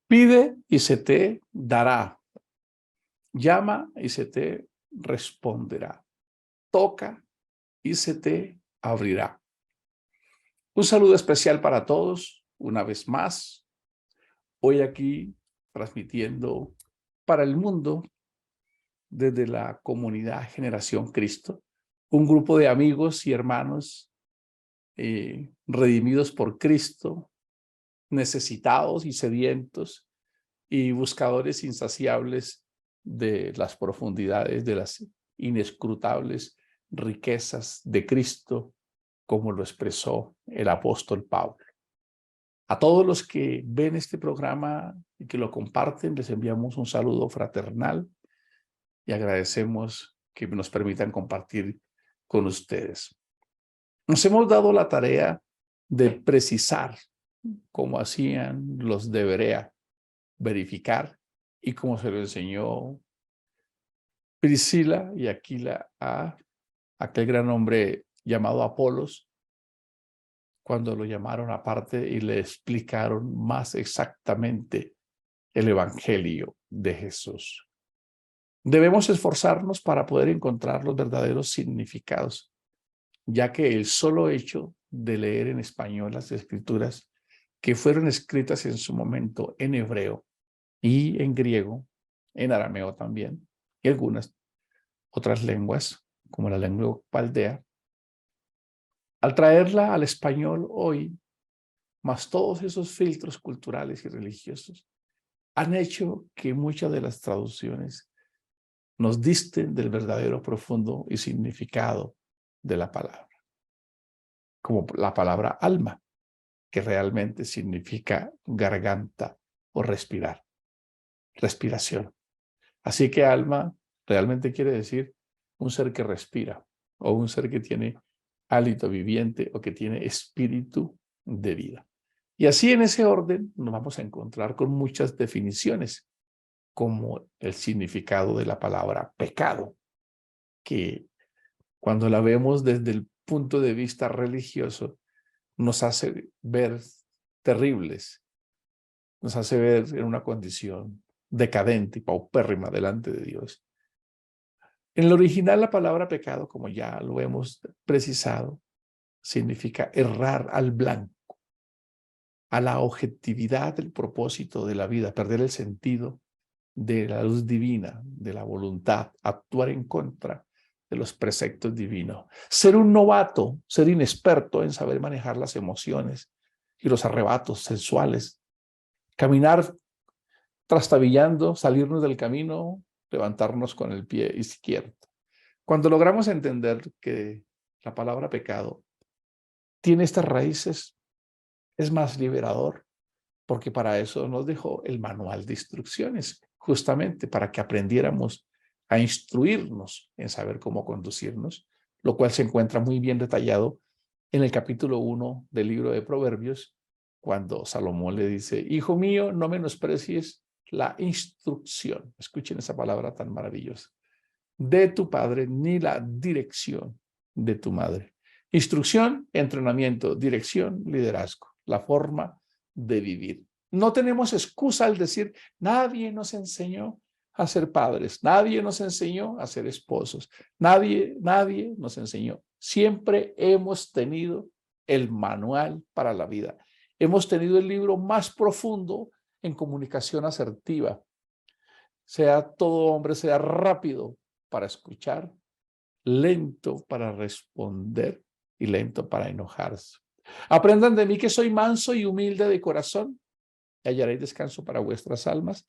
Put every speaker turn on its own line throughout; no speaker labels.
Pide y se te dará. Llama y se te responderá. Toca y se te abrirá. Un saludo especial para todos, una vez más. Hoy aquí transmitiendo para el mundo desde la comunidad Generación Cristo, un grupo de amigos y hermanos redimidos por Cristo, necesitados y sedientos y buscadores insaciables de las profundidades, de las inescrutables riquezas de Cristo, como lo expresó el apóstol Pablo. A todos los que ven este programa y que lo comparten, les enviamos un saludo fraternal y agradecemos que nos permitan compartir con ustedes. Nos hemos dado la tarea de precisar, como hacían los de Berea, verificar, y como se lo enseñó Priscila y Aquila a aquel gran hombre llamado Apolos, cuando lo llamaron aparte y le explicaron más exactamente el Evangelio de Jesús. Debemos esforzarnos para poder encontrar los verdaderos significados, ya que el solo hecho de leer en español las escrituras que fueron escritas en su momento en hebreo y en griego, en arameo también, y algunas otras lenguas, como la lengua paldea, al traerla al español hoy, más todos esos filtros culturales y religiosos, han hecho que muchas de las traducciones nos disten del verdadero profundo y significado de la palabra, como la palabra alma, que realmente significa garganta o respirar, respiración. Así que alma realmente quiere decir un ser que respira o un ser que tiene hálito viviente o que tiene espíritu de vida. Y así en ese orden nos vamos a encontrar con muchas definiciones, como el significado de la palabra pecado, que cuando la vemos desde el punto de vista religioso nos hace ver terribles, nos hace ver en una condición decadente y paupérrima delante de Dios. En el original la palabra pecado, como ya lo hemos precisado, significa errar al blanco, a la objetividad del propósito de la vida, perder el sentido de la luz divina, de la voluntad, actuar en contra de los preceptos divinos. Ser un novato, ser inexperto en saber manejar las emociones y los arrebatos sensuales, caminar trastabillando, salirnos del camino, levantarnos con el pie izquierdo. Cuando logramos entender que la palabra pecado tiene estas raíces, es más liberador, porque para eso nos dejó el manual de instrucciones, justamente para que aprendiéramos a instruirnos en saber cómo conducirnos, lo cual se encuentra muy bien detallado en el capítulo 1 del libro de Proverbios, cuando Salomón le dice: hijo mío, no menosprecies la instrucción. Escuchen esa palabra tan maravillosa. De tu padre, ni la dirección de tu madre. Instrucción, entrenamiento, dirección, liderazgo, la forma de vivir. No tenemos excusa al decir: nadie nos enseñó a ser padres, nadie nos enseñó a ser esposos, nadie nos enseñó. Siempre hemos tenido el manual para la vida. Hemos tenido el libro más profundo en comunicación asertiva. Sea todo hombre, sea rápido para escuchar, lento para responder y lento para enojarse. Aprendan de mí que soy manso y humilde de corazón, y hallaréis descanso para vuestras almas.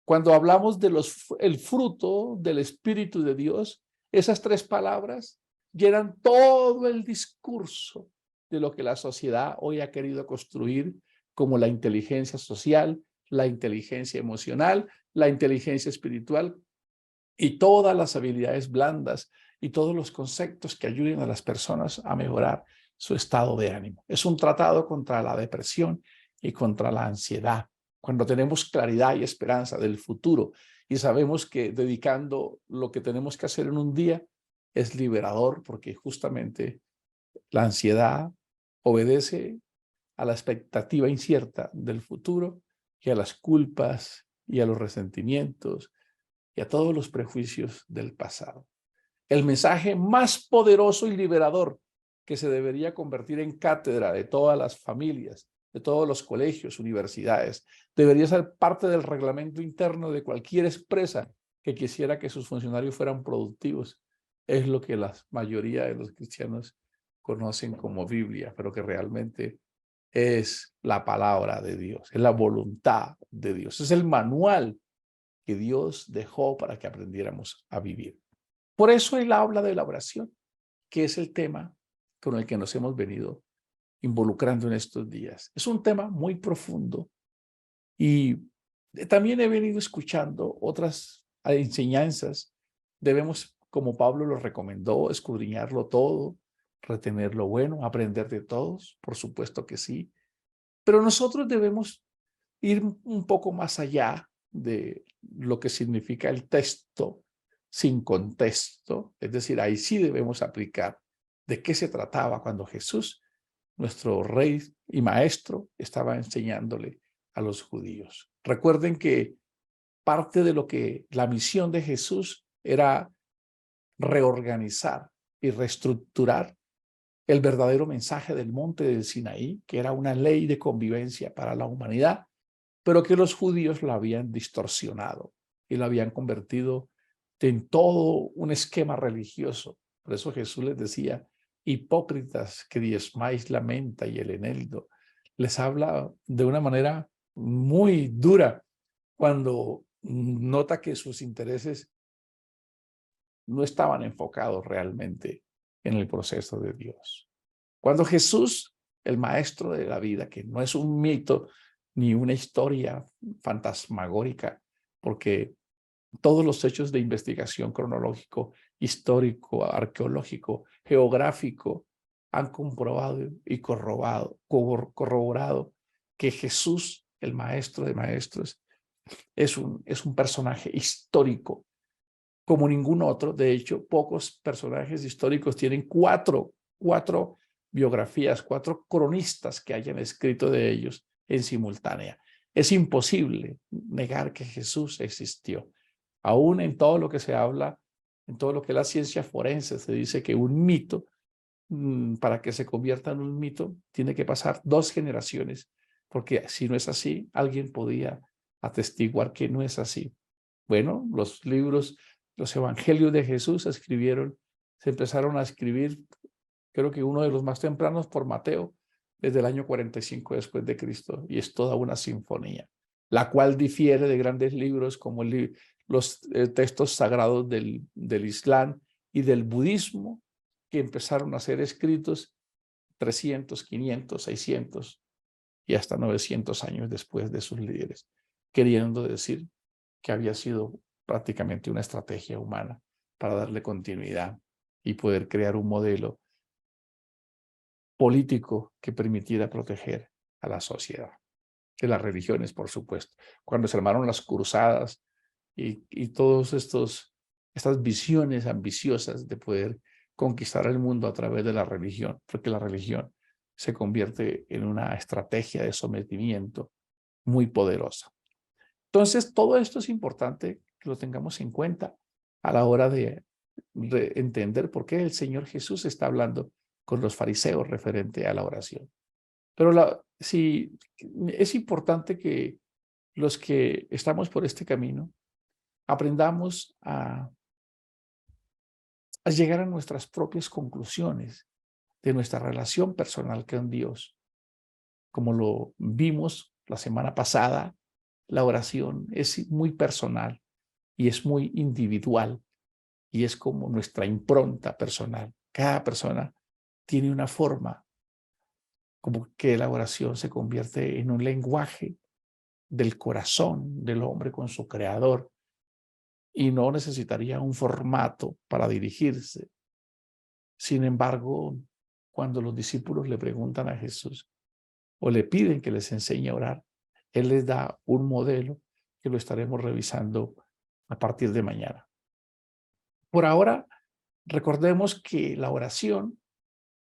Cuando hablamos de el fruto del Espíritu de Dios, esas tres palabras llenan todo el discurso de lo que la sociedad hoy ha querido construir como la inteligencia social, la inteligencia emocional, la inteligencia espiritual y todas las habilidades blandas y todos los conceptos que ayuden a las personas a mejorar su estado de ánimo. Es un tratado contra la depresión y contra la ansiedad. Cuando tenemos claridad y esperanza del futuro y sabemos que dedicando lo que tenemos que hacer en un día es liberador, porque justamente la ansiedad obedece a la expectativa incierta del futuro y a las culpas y a los resentimientos y a todos los prejuicios del pasado. El mensaje más poderoso y liberador que se debería convertir en cátedra de todas las familias, de todos los colegios, universidades, debería ser parte del reglamento interno de cualquier empresa que quisiera que sus funcionarios fueran productivos. Es lo que la mayoría de los cristianos conocen como Biblia, pero que realmente es la palabra de Dios, es la voluntad de Dios, es el manual que Dios dejó para que aprendiéramos a vivir. Por eso él habla de la oración, que es el tema con el que nos hemos venido involucrando en estos días. Es un tema muy profundo y también he venido escuchando otras enseñanzas. Debemos, como Pablo lo recomendó, escudriñarlo todo, retener lo bueno, aprender de todos, por supuesto que sí. Pero nosotros debemos ir un poco más allá de lo que significa el texto sin contexto, es decir, ahí sí debemos aplicar de qué se trataba cuando Jesús, nuestro rey y maestro, estaba enseñándole a los judíos. Recuerden que parte de lo que la misión de Jesús era reorganizar y reestructurar el verdadero mensaje del monte del Sinaí, que era una ley de convivencia para la humanidad, pero que los judíos la habían distorsionado y la habían convertido en todo un esquema religioso. Por eso Jesús les decía, hipócritas que diezmáis la menta y el eneldo. Les habla de una manera muy dura cuando nota que sus intereses no estaban enfocados realmente en el proceso de Dios. Cuando Jesús, el maestro de la vida, que no es un mito ni una historia fantasmagórica, porque todos los hechos de investigación cronológico, histórico, arqueológico, geográfico, han comprobado y corroborado que Jesús, el maestro de maestros, es un personaje histórico como ningún otro. De hecho, pocos personajes históricos tienen cuatro biografías, 4 cronistas que hayan escrito de ellos en simultánea. Es imposible negar que Jesús existió. Aún en todo lo que se habla, en todo lo que es la ciencia forense, se dice que un mito, para que se convierta en un mito, tiene que pasar 2 generaciones, porque si no es así, alguien podía atestiguar que no es así. Bueno, los libros, los evangelios de Jesús se empezaron a escribir, creo que uno de los más tempranos por Mateo, desde el año 45 después de Cristo, y es toda una sinfonía, la cual difiere de grandes libros como los textos sagrados del Islam y del budismo, que empezaron a ser escritos 300, 500, 600 y hasta 900 años después de sus líderes, queriendo decir que había sido prácticamente una estrategia humana para darle continuidad y poder crear un modelo político que permitiera proteger a la sociedad, de las religiones, por supuesto. Cuando se armaron las cruzadas y todas estas visiones ambiciosas de poder conquistar el mundo a través de la religión, porque la religión se convierte en una estrategia de sometimiento muy poderosa. Entonces, todo esto es importante que lo tengamos en cuenta a la hora de entender por qué el Señor Jesús está hablando con los fariseos referente a la oración. Pero sí, es importante que los que estamos por este camino aprendamos a llegar a nuestras propias conclusiones de nuestra relación personal con Dios. Como lo vimos la semana pasada, la oración es muy personal y es muy individual y es como nuestra impronta personal. Cada persona tiene una forma, como que la oración se convierte en un lenguaje del corazón del hombre con su creador y no necesitaría un formato para dirigirse. Sin embargo, cuando los discípulos le preguntan a Jesús o le piden que les enseñe a orar, Él les da un modelo que lo estaremos revisando a partir de mañana. Por ahora, recordemos que la oración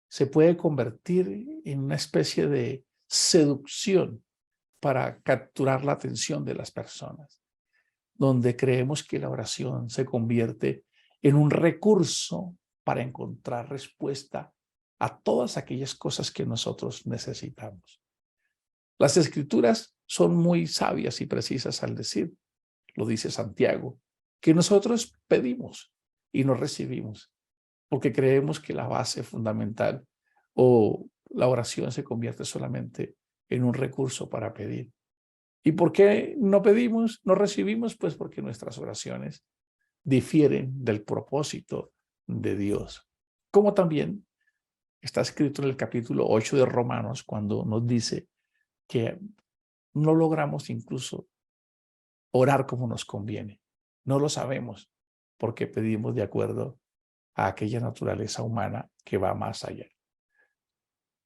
se puede convertir en una especie de seducción para capturar la atención de las personas, donde creemos que la oración se convierte en un recurso para encontrar respuesta a todas aquellas cosas que nosotros necesitamos. Las Escrituras son muy sabias y precisas al decir, lo dice Santiago, que nosotros pedimos y no recibimos, porque creemos que la base fundamental o la oración se convierte solamente en un recurso para pedir. ¿Y por qué no pedimos, no recibimos? Pues porque nuestras oraciones difieren del propósito de Dios. Como también está escrito en el capítulo 8 de Romanos, cuando nos dice que no logramos incluso orar como nos conviene. No lo sabemos porque pedimos de acuerdo a aquella naturaleza humana que va más allá.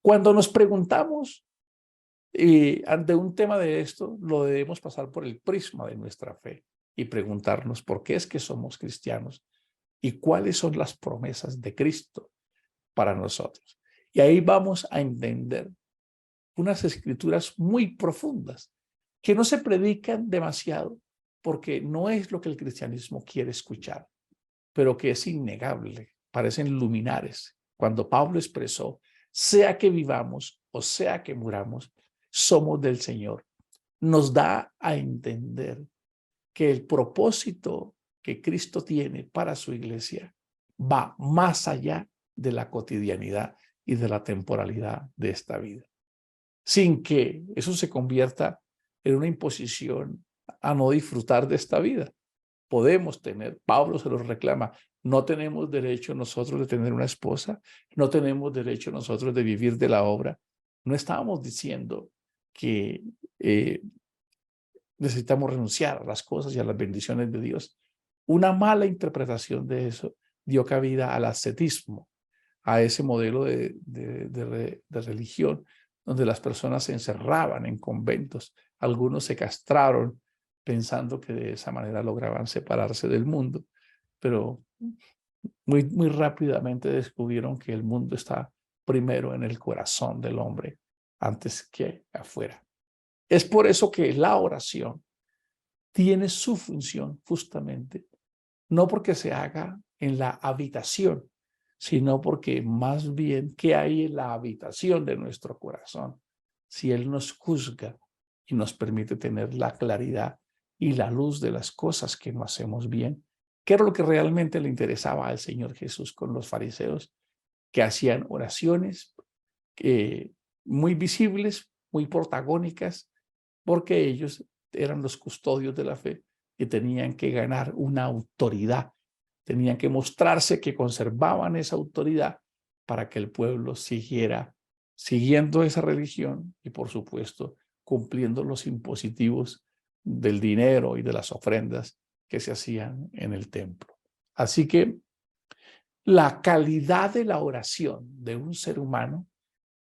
Cuando nos preguntamos ante un tema de esto, lo debemos pasar por el prisma de nuestra fe y preguntarnos por qué es que somos cristianos y cuáles son las promesas de Cristo para nosotros. Y ahí vamos a entender unas escrituras muy profundas que no se predican demasiado porque no es lo que el cristianismo quiere escuchar, pero que es innegable, parecen luminares. Cuando Pablo expresó, sea que vivamos o sea que muramos, somos del Señor, nos da a entender que el propósito que Cristo tiene para su iglesia va más allá de la cotidianidad y de la temporalidad de esta vida, sin que eso se convierta en una imposición a no disfrutar de esta vida. Podemos tener, Pablo se los reclama, no tenemos derecho nosotros de tener una esposa, no tenemos derecho nosotros de vivir de la obra. No estábamos diciendo que necesitamos renunciar a las cosas y a las bendiciones de Dios. Una mala interpretación de eso dio cabida al ascetismo, a ese modelo de religión donde las personas se encerraban en conventos. Algunos se castraron pensando que de esa manera lograban separarse del mundo, pero muy rápidamente descubrieron que el mundo está primero en el corazón del hombre antes que afuera. Es por eso que la oración tiene su función justamente, no porque se haga en la habitación, sino porque más bien qué hay en la habitación de nuestro corazón. Si Él nos juzga y nos permite tener la claridad y la luz de las cosas que no hacemos bien, ¿qué era lo que realmente le interesaba al Señor Jesús con los fariseos? Que hacían oraciones muy visibles, muy protagónicas, porque ellos eran los custodios de la fe y tenían que ganar una autoridad, tenían que mostrarse que conservaban esa autoridad para que el pueblo siguiera siguiendo esa religión y, por supuesto, cumpliendo los impositivos del dinero y de las ofrendas que se hacían en el templo. Así que la calidad de la oración de un ser humano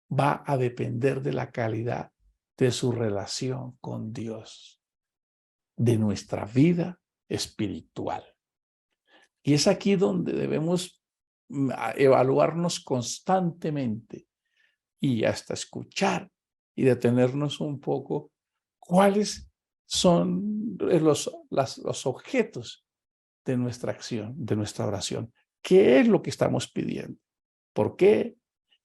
va a depender de la calidad de su relación con Dios, de nuestra vida espiritual. Y es aquí donde debemos evaluarnos constantemente y hasta escuchar y detenernos un poco cuáles son los objetos de nuestra acción, de nuestra oración. ¿Qué es lo que estamos pidiendo? ¿Por qué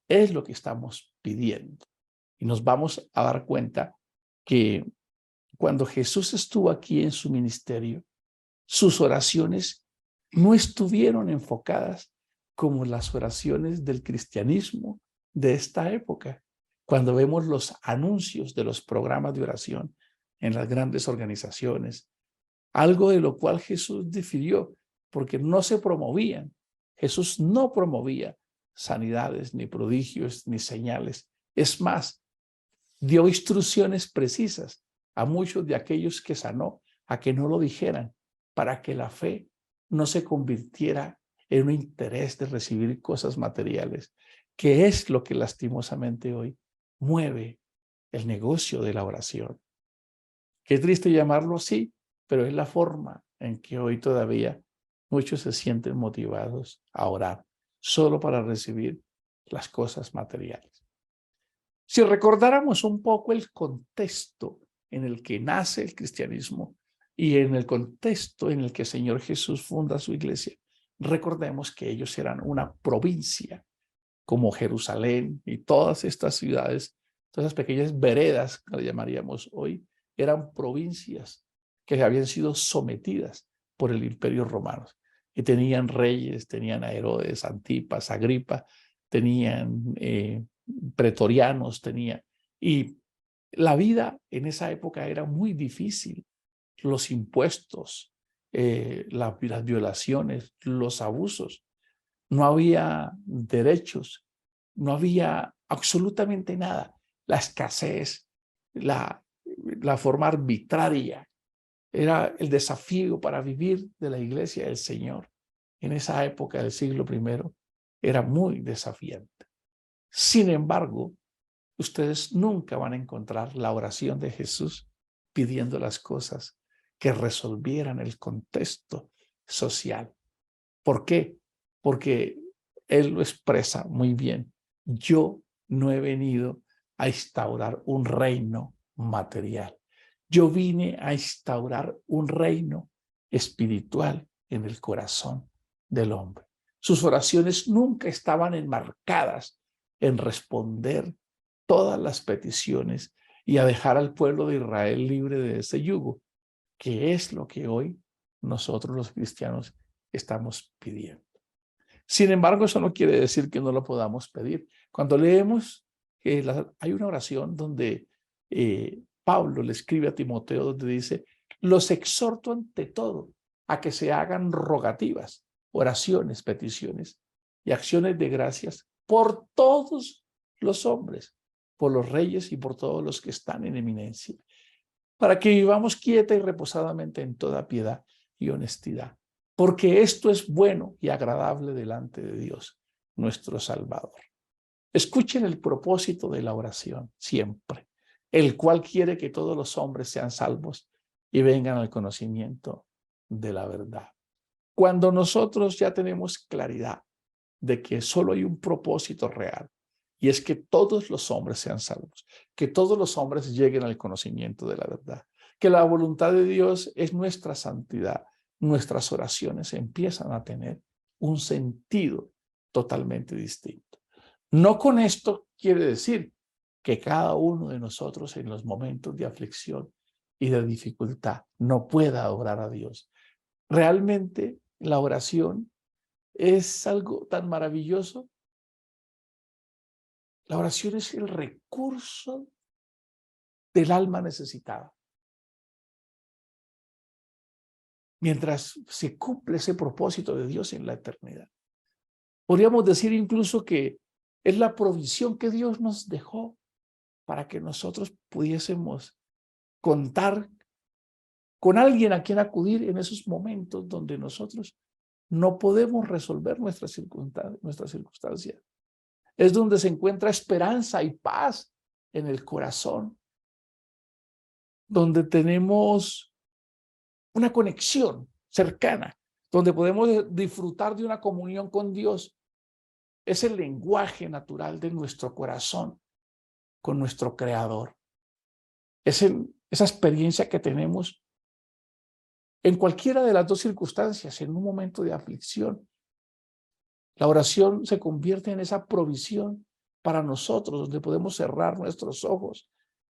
es lo que estamos pidiendo? Y nos vamos a dar cuenta que cuando Jesús estuvo aquí en su ministerio, sus oraciones no estuvieron enfocadas como las oraciones del cristianismo de esta época. Cuando vemos los anuncios de los programas de oración en las grandes organizaciones, algo de lo cual Jesús difirió, porque no se promovían. Jesús no promovía sanidades, ni prodigios, ni señales. Es más, dio instrucciones precisas a muchos de aquellos que sanó a que no lo dijeran, para que la fe no se convirtiera en un interés de recibir cosas materiales, que es lo que lastimosamente hoy mueve el negocio de la oración. Qué triste llamarlo así, pero es la forma en que hoy todavía muchos se sienten motivados a orar solo para recibir las cosas materiales. Si recordáramos un poco el contexto en el que nace el cristianismo y en el contexto en el que el Señor Jesús funda su iglesia, recordemos que ellos eran una provincia, como Jerusalén y todas estas ciudades, todas esas pequeñas veredas, que le llamaríamos hoy, eran provincias que habían sido sometidas por el Imperio Romano. Y tenían reyes, tenían a Herodes, Antipas, Agripa, tenían pretorianos, y la vida en esa época era muy difícil. Los impuestos, las violaciones, los abusos. No había derechos, no había absolutamente nada. La escasez, la forma arbitraria, era el desafío para vivir de la iglesia del Señor. En esa época del siglo I era muy desafiante. Sin embargo, ustedes nunca van a encontrar la oración de Jesús pidiendo las cosas que resolvieran el contexto social. ¿Por qué? Porque él lo expresa muy bien. Yo no he venido a instaurar un reino material. Yo vine a instaurar un reino espiritual en el corazón del hombre. Sus oraciones nunca estaban enmarcadas en responder todas las peticiones y a dejar al pueblo de Israel libre de ese yugo, que es lo que hoy nosotros los cristianos estamos pidiendo. Sin embargo, eso no quiere decir que no lo podamos pedir. Cuando leemos que hay una oración donde Pablo le escribe a Timoteo, donde dice, los exhorto ante todo a que se hagan rogativas, oraciones, peticiones y acciones de gracias por todos los hombres, por los reyes y por todos los que están en eminencia, para que vivamos quieta y reposadamente en toda piedad y honestidad, porque esto es bueno y agradable delante de Dios, nuestro Salvador. Escuchen el propósito de la oración siempre, el cual quiere que todos los hombres sean salvos y vengan al conocimiento de la verdad. Cuando nosotros ya tenemos claridad de que solo hay un propósito real, y es que todos los hombres sean salvos, que todos los hombres lleguen al conocimiento de la verdad, que la voluntad de Dios es nuestra santidad, nuestras oraciones empiezan a tener un sentido totalmente distinto. No con esto quiere decir que cada uno de nosotros en los momentos de aflicción y de dificultad no pueda orar a Dios. Realmente la oración es algo tan maravilloso. La oración es el recurso del alma necesitada. Mientras se cumple ese propósito de Dios en la eternidad. Podríamos decir incluso que es la provisión que Dios nos dejó para que nosotros pudiésemos contar con alguien a quien acudir en esos momentos donde nosotros no podemos resolver nuestra circunstancia. Es donde se encuentra esperanza y paz en el corazón, donde tenemos una conexión cercana, donde podemos disfrutar de una comunión con Dios. Es el lenguaje natural de nuestro corazón con nuestro Creador. Es esa experiencia que tenemos en cualquiera de las dos circunstancias, en un momento de aflicción. La oración se convierte en esa provisión para nosotros, donde podemos cerrar nuestros ojos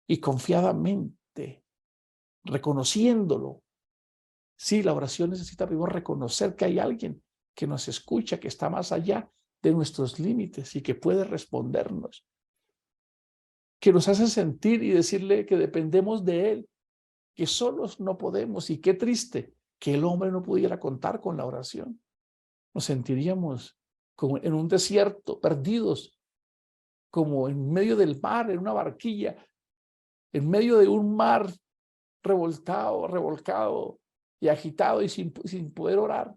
y confiadamente, reconociéndolo. Sí, la oración necesita primero reconocer que hay alguien que nos escucha, que está más allá de nuestros límites y que puede respondernos, que nos hace sentir y decirle que dependemos de Él, que solos no podemos. Y qué triste que el hombre no pudiera contar con la oración. Nos sentiríamos como en un desierto, perdidos, como en medio del mar, en una barquilla, en medio de un mar revolcado y agitado y sin poder orar.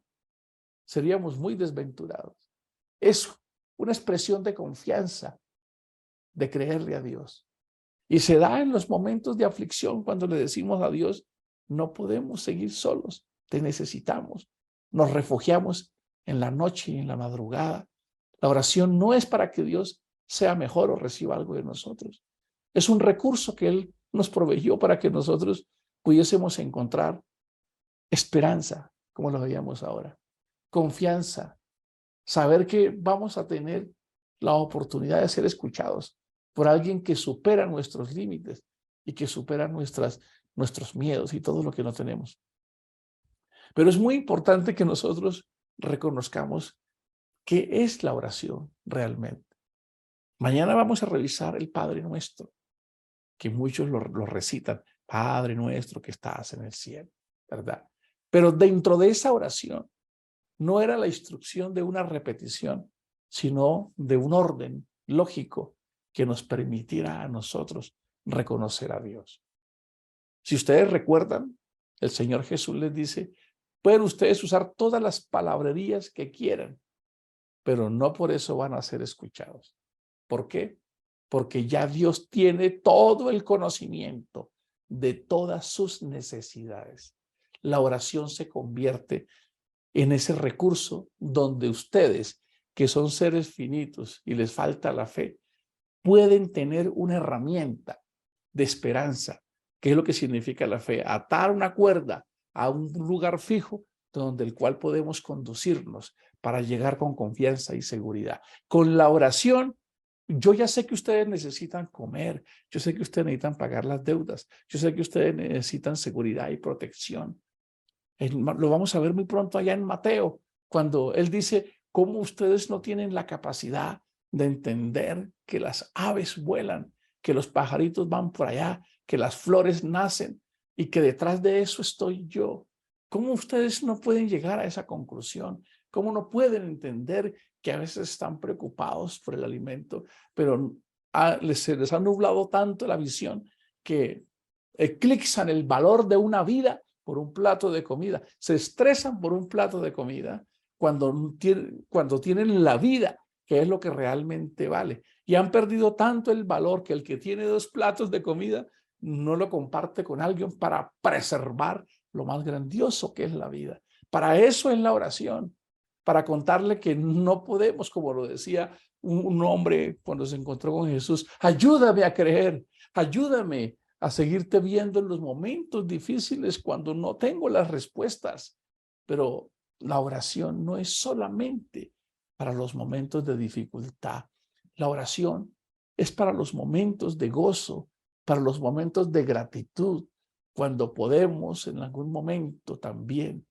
Seríamos muy desventurados. Es una expresión de confianza, de creerle a Dios. Y se da en los momentos de aflicción cuando le decimos a Dios, no podemos seguir solos, te necesitamos. Nos refugiamos en la noche y en la madrugada. La oración no es para que Dios sea mejor o reciba algo de nosotros. Es un recurso que Él nos proveyó para que nosotros pudiésemos encontrar esperanza, como lo veíamos ahora, confianza, saber que vamos a tener la oportunidad de ser escuchados por alguien que supera nuestros límites y que supera nuestros miedos y todo lo que no tenemos. Pero es muy importante que nosotros reconozcamos qué es la oración realmente. Mañana vamos a revisar el Padre Nuestro, que muchos lo recitan, Padre Nuestro que estás en el cielo, ¿verdad? Pero dentro de esa oración no era la instrucción de una repetición, sino de un orden lógico que nos permitiera a nosotros reconocer a Dios. Si ustedes recuerdan, el Señor Jesús les dice, pueden ustedes usar todas las palabrerías que quieran, pero no por eso van a ser escuchados. ¿Por qué? Porque ya Dios tiene todo el conocimiento de todas sus necesidades. La oración se convierte en ese recurso donde ustedes, que son seres finitos y les falta la fe, pueden tener una herramienta de esperanza. ¿Qué es lo que significa la fe? Atar una cuerda a un lugar fijo donde el cual podemos conducirnos para llegar con confianza y seguridad. Con la oración, yo ya sé que ustedes necesitan comer, yo sé que ustedes necesitan pagar las deudas, yo sé que ustedes necesitan seguridad y protección. Lo vamos a ver muy pronto allá en Mateo, cuando él dice cómo ustedes no tienen la capacidad de entender que las aves vuelan, que los pajaritos van por allá, que las flores nacen y que detrás de eso estoy yo. ¿Cómo ustedes no pueden llegar a esa conclusión? ¿Cómo no pueden entender que a veces están preocupados por el alimento, pero se les ha nublado tanto la visión que eclipsan el valor de una vida por un plato de comida? Se estresan por un plato de comida cuando tienen la vida, que es lo que realmente vale. Y han perdido tanto el valor que el que tiene 2 platos de comida no lo comparte con alguien para preservar lo más grandioso que es la vida. Para eso es la oración, para contarle que no podemos, como lo decía un hombre cuando se encontró con Jesús, ayúdame a creer, ayúdame a seguirte viendo en los momentos difíciles cuando no tengo las respuestas. Pero la oración no es solamente para los momentos de dificultad. La oración es para los momentos de gozo, para los momentos de gratitud, cuando podemos en algún momento también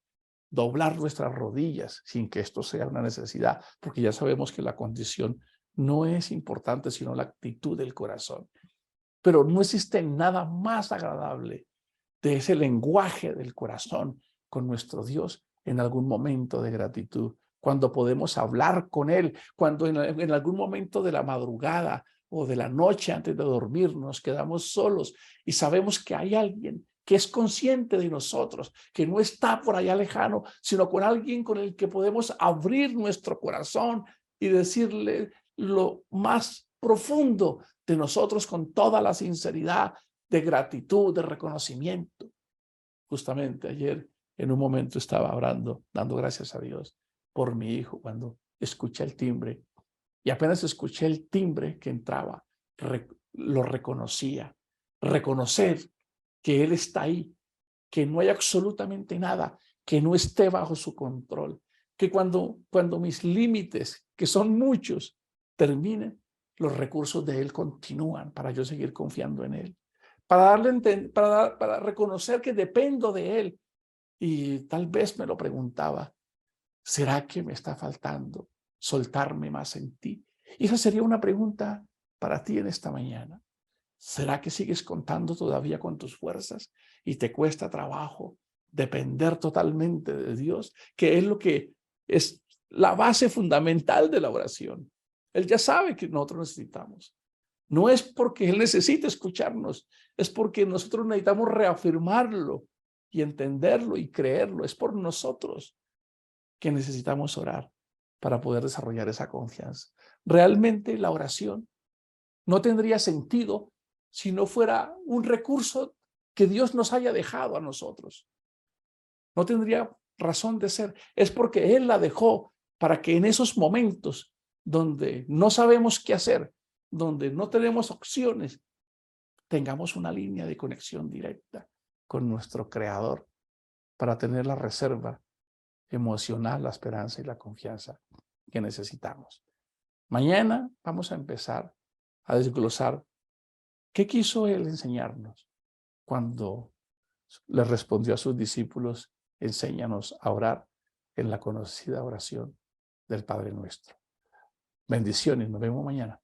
doblar nuestras rodillas sin que esto sea una necesidad, porque ya sabemos que la condición no es importante, sino la actitud del corazón. Pero no existe nada más agradable de ese lenguaje del corazón con nuestro Dios en algún momento de gratitud, cuando podemos hablar con Él, cuando en algún momento de la madrugada o de la noche antes de dormir nos quedamos solos y sabemos que hay alguien que es consciente de nosotros, que no está por allá lejano, sino con alguien con el que podemos abrir nuestro corazón y decirle lo más profundo de nosotros con toda la sinceridad de gratitud, de reconocimiento. Justamente ayer en un momento estaba orando, dando gracias a Dios por mi hijo cuando escuché el timbre y apenas escuché el timbre que entraba, lo reconocía. Reconocer que Él está ahí, que no hay absolutamente nada que no esté bajo su control, que cuando mis límites, que son muchos, terminen, los recursos de Él continúan para yo seguir confiando en Él, para reconocer que dependo de Él. Y tal vez me lo preguntaba, ¿será que me está faltando soltarme más en ti? Y esa sería una pregunta para ti en esta mañana. ¿Será que sigues contando todavía con tus fuerzas y te cuesta trabajo depender totalmente de Dios, que es lo que es la base fundamental de la oración? Él ya sabe que nosotros necesitamos. No es porque Él necesite escucharnos, es porque nosotros necesitamos reafirmarlo y entenderlo y creerlo. Es por nosotros que necesitamos orar para poder desarrollar esa confianza. Realmente la oración no tendría sentido si no fuera un recurso que Dios nos haya dejado a nosotros. No tendría razón de ser. Es porque Él la dejó para que en esos momentos donde no sabemos qué hacer, donde no tenemos opciones, tengamos una línea de conexión directa con nuestro Creador para tener la reserva emocional, la esperanza y la confianza que necesitamos. Mañana vamos a empezar a desglosar qué quiso Él enseñarnos cuando le respondió a sus discípulos: enséñanos a orar en la conocida oración del Padre Nuestro. Bendiciones, nos vemos mañana.